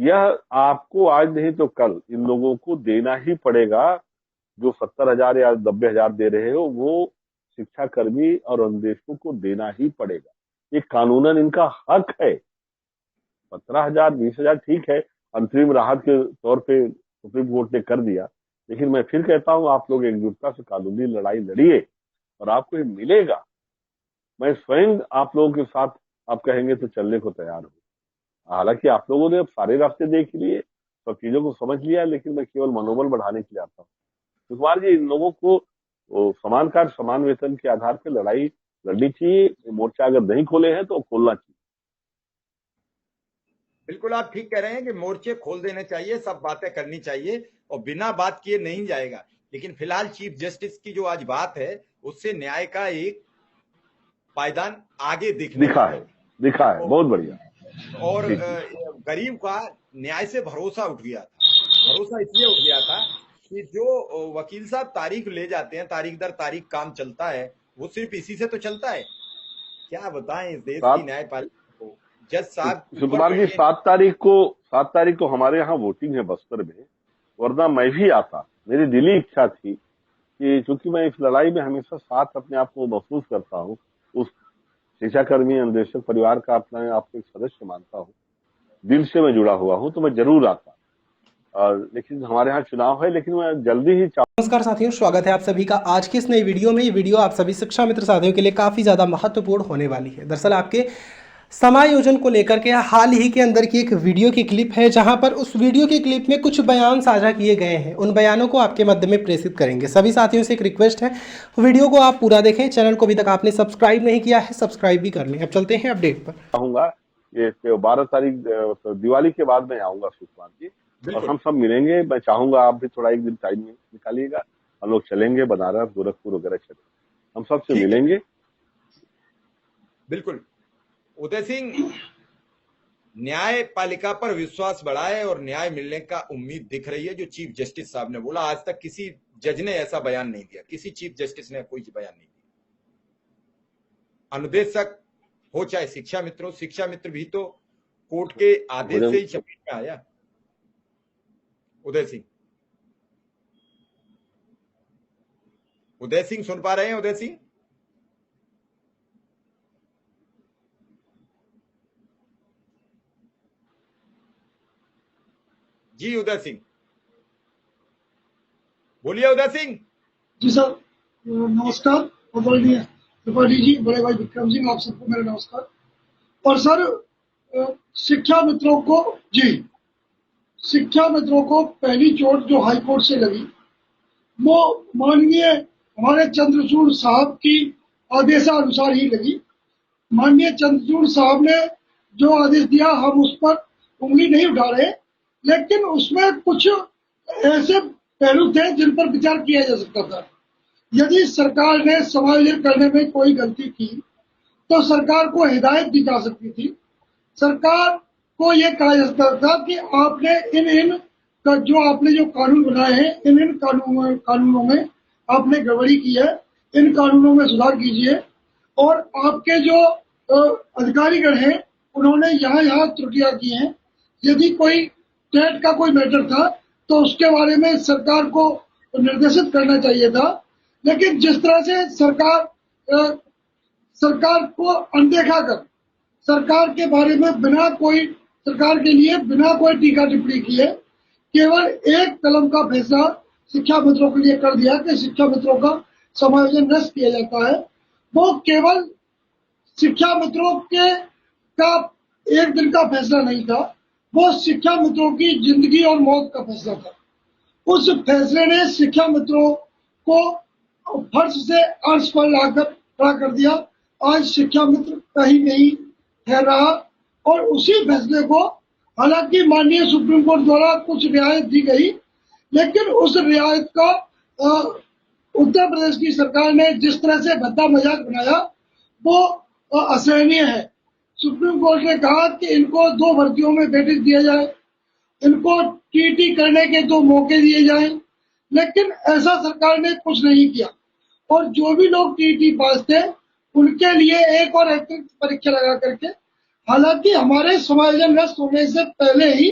यह आपको आज नहीं तो कल इन लोगों को देना ही पड़ेगा। जो 70,000 या 90,000 दे रहे हो वो शिक्षा कर्मी और अनुदेशकों को देना ही पड़ेगा। ये कानूनन इनका हक है। 15,000 20,000 ठीक है, अंतरिम राहत के तौर पे सुप्रीम कोर्ट ने कर दिया, लेकिन मैं फिर कहता हूं आप लोग एकजुटता से कानूनी लड़ाई लड़िए और आपको ये मिलेगा। मैं स्वयं आप लोगों के साथ, आप कहेंगे तो चलने को तैयार हूँ। हालांकि आप लोगों ने अब सारे रास्ते देख लिए, सब चीजों को समझ लिया, लेकिन मैं केवल मनोबल बढ़ाने के लिए आता हूँ। सुकुमार जी, इन लोगों को समान कार्य समान वेतन के आधार पर लड़ाई लड़नी चाहिए। मोर्चा अगर नहीं खोले हैं तो खोलना चाहिए। बिल्कुल आप ठीक कह रहे हैं कि मोर्चे खोल देने चाहिए, सब बातें करनी चाहिए और बिना बात किए नहीं जाएगा। लेकिन फिलहाल चीफ जस्टिस की जो आज बात है उससे न्याय का एक पायदान आगे दिखा है बहुत बढ़िया। और गरीब का न्याय से भरोसा उठ गया था। भरोसा इसलिए उठ गया था कि जो वकील साहब तारीख ले जाते हैं, तारीख दर तारीख काम चलता है, वो सिर्फ इसी से तो चलता है। क्या बताएं इस देश की न्यायपालिका को। जज साहब सुकुमार जी, 7 तारीख को हमारे यहाँ वोटिंग है बस्तर में, वरना मैं भी आता। मेरी दिली इच्छा थी कि चूंकि मैं इस लड़ाई में हमेशा साथ अपने आप को महसूस करता हूँ, उस शिक्षाकर्मी अनुदेशक परिवार का अपना आपको एक सदस्य मानता हूँ, दिल से मैं जुड़ा हुआ हूँ, तो मैं जरूर आता। लेकिन हमारे यहाँ चुनाव है, लेकिन मैं जल्दी ही नमस्कार साथियों, स्वागत है आप सभी का आज की इस नई वीडियो में। ये वीडियो आप सभी शिक्षा मित्र साथियों के लिए काफ़ी ज़्यादा महत्वपूर्ण होने वाली है। दरअसल आपके समायोजन को लेकर के हाल ही के अंदर की एक वीडियो की क्लिप है, जहां पर उस वीडियो की क्लिप में कुछ बयान साझा किए गए हैं। उन बयानों को आपके मध्य में प्रेषित करेंगे। सभी साथियों से एक रिक्वेस्ट है, वीडियो को आप पूरा देखें। चैनल को अभी तक आपने सब्सक्राइब नहीं किया है, सब्सक्राइब भी कर लें। अब चलते हैं अपडेट पर। आऊंगा ये 12 तारीख दिवाली के बाद मैं आऊंगा सुकुमार जी, और हम सब मिलेंगे। मैं चाहूंगा आप भी थोड़ा एक दिन टाइम निकालिएगा, हम लोग चलेंगे बनारस, गोरखपुर वगैरह चलेंगे, हम सबसे मिलेंगे। बिल्कुल। उदय सिंह, न्यायपालिका पर विश्वास बढ़ा है और न्याय मिलने का उम्मीद दिख रही है। जो चीफ जस्टिस साहब ने बोला, आज तक किसी जज ने ऐसा बयान नहीं दिया, किसी चीफ जस्टिस ने कोई बयान नहीं दिया। अनुदेशक हो चाहे शिक्षा मित्र हो, शिक्षा मित्र भी तो कोर्ट के आदेश से ही चपेट में आया। उदय सिंह सुन पा रहे हैं? उदय सिंह जी, उदय सिंह बोलिए। उदय सिंह जी सर, नमस्कार। आदरणीय त्रिपाठी जी, बड़े भाई विक्रम सिंह, आप सबको मेरा नमस्कार। और सर, शिक्षा मित्रों को पहली चोट जो हाई कोर्ट से लगी वो माननीय हमारे चंद्रचूड़ साहब की आदेशानुसार ही लगी। माननीय चंद्रचूड़ साहब ने जो आदेश दिया, हम उस पर उंगली नहीं उठा रहे, लेकिन उसमें कुछ ऐसे पहलू थे जिन पर विचार किया जा सकता था। यदि सरकार ने समायोजन करने में कोई गलती की तो सरकार को हिदायत दी जा सकती थी। सरकार को यह कहा जा सकता था कि आपने इन जो कानून बनाए हैं, इन कानूनों में आपने गड़बड़ी की है, इन कानूनों में सुधार कीजिए। और आपके जो अधिकारीगण हैं उन्होंने यहाँ त्रुटियां की हैं। यदि कोई टेट का कोई मैटर था तो उसके बारे में सरकार को निर्देशित करना चाहिए था। लेकिन जिस तरह से सरकार को अनदेखा कर सरकार के बारे में सरकार के लिए बिना कोई टीका टिप्पणी किए केवल एक कलम का फैसला शिक्षा मित्रों के लिए कर दिया कि शिक्षा मित्रों का समायोजन नष्ट किया जाता है। वो केवल शिक्षा मित्रों का एक दिन का फैसला नहीं था, वो शिक्षा मित्रों की जिंदगी और मौत का फैसला था। उस फैसले ने शिक्षा मित्रों को फर्श से अर्श पर लाकर खड़ा कर दिया। आज शिक्षा मित्र कहीं नहीं ठहर रहा। और उसी फैसले को हालांकि माननीय सुप्रीम कोर्ट द्वारा कुछ रियायत दी गई, लेकिन उस रियायत का उत्तर प्रदेश की सरकार ने जिस तरह से भद्दा मजाक बनाया वो असहनीय है। सुप्रीम कोर्ट ने कहा कि इनको 2 भर्तियों में वेटेज दिया जाए, इनको टीटी करने के 2 मौके दिए जाएं, लेकिन ऐसा सरकार ने कुछ नहीं किया। और जो भी लोग टीटी पास थे उनके लिए एक और अतिरिक्त परीक्षा लगा करके, हालांकि हमारे समायोजन नष्ट होने से पहले ही